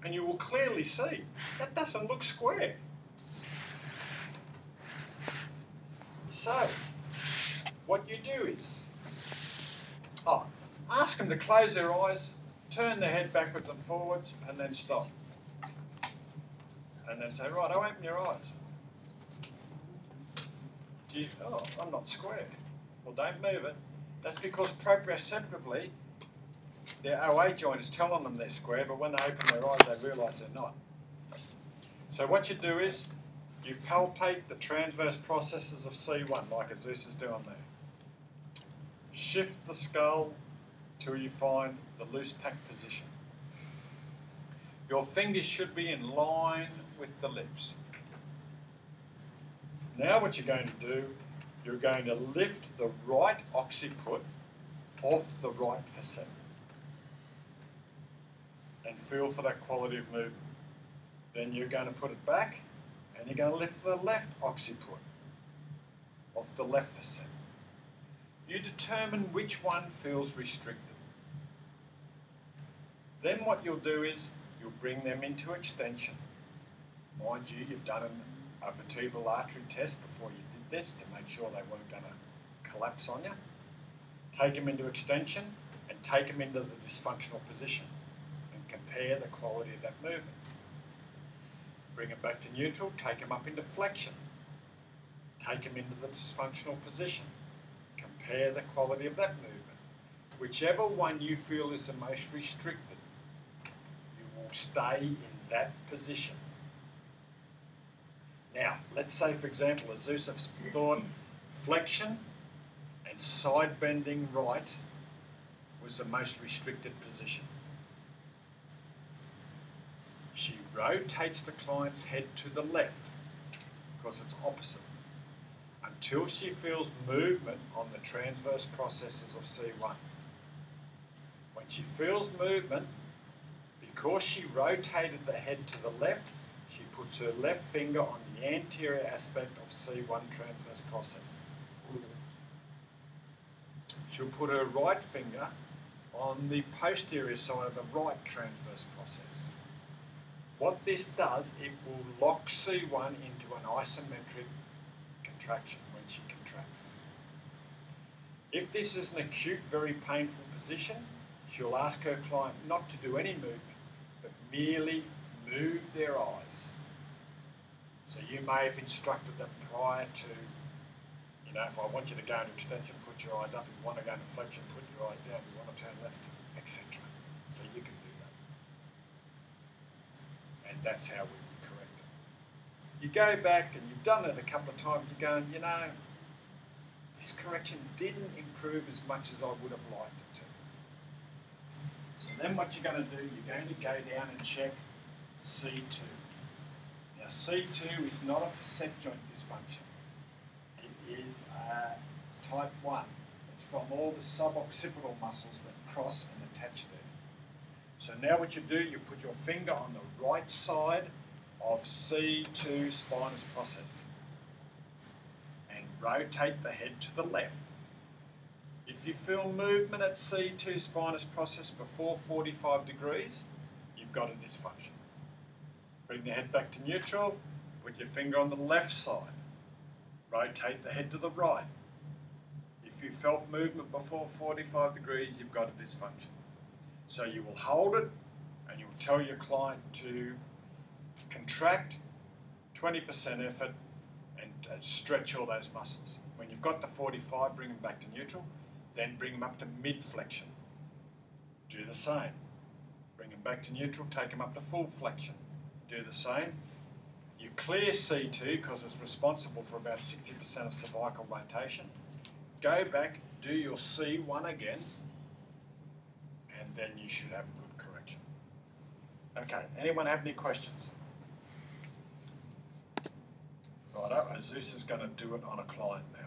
and you will clearly see that doesn't look square. So, what you do is, ask them to close their eyes, turn their head backwards and forwards, and then stop. And then say, right, open your eyes. I'm not square. Well, don't move it. That's because proprioceptively, their OA joint is telling them they're square, but when they open their eyes, they realise they're not. So what you do is, you palpate the transverse processes of C1, like Zeus is doing there. Shift the skull till you find the loose pack position. Your fingers should be in line with the lips. Now what you're going to do, you're going to lift the right occiput off the right facet and feel for that quality of movement. Then you're going to put it back and you're going to lift the left occiput off the left facet. You determine which one feels restricted. Then what you'll do is you'll bring them into extension. Mind you, you've done a vertebral artery test before you did this to make sure they weren't going to collapse on you. Take them into extension and take them into the dysfunctional position and compare the quality of that movement. Bring them back to neutral, take them up into flexion. Take them into the dysfunctional position. Compare the quality of that movement. Whichever one you feel is the most restricted, you will stay in that position. Now, let's say, for example, Zeus thought flexion and side bending right was the most restricted position. She rotates the client's head to the left because it's opposite until she feels movement on the transverse processes of C1. When she feels movement, because she rotated the head to the left, she puts her left finger on the anterior aspect of C1 transverse process. She'll put her right finger on the posterior side of the right transverse process. What this does, it will lock C1 into an isometric contraction when she contracts. If this is an acute, very painful position, she'll ask her client not to do any movement, but merely move their eyes. So you may have instructed them prior to, if I want you to go into extension, put your eyes up. If you want to go into flexion, put your eyes down. If you want to turn left, etc. So you can do that. And that's how we would correct it. You go back and you've done it a couple of times, you're going, this correction didn't improve as much as I would have liked it to. So then what you're going to do, you're going to go down and check C2. Now C2 is not a facet joint dysfunction. It is type 1. It's from all the suboccipital muscles that cross and attach there. So now what you do, you put your finger on the right side of C2 spinous process and rotate the head to the left. If you feel movement at C2 spinous process before 45 degrees, you've got a dysfunction. Bring the head back to neutral, put your finger on the left side, rotate the head to the right. If you felt movement before 45 degrees, you've got a dysfunction. So you will hold it and you will tell your client to contract 20% effort and stretch all those muscles. When you've got to 45, bring them back to neutral, then bring them up to mid-flexion. Do the same. Bring them back to neutral, take them up to full flexion. Do the same. You clear C2 because it's responsible for about 60% of cervical rotation. Go back, do your C1 again, and then you should have a good correction. Okay, anyone have any questions? Righto, Zeus is going to do it on a client now.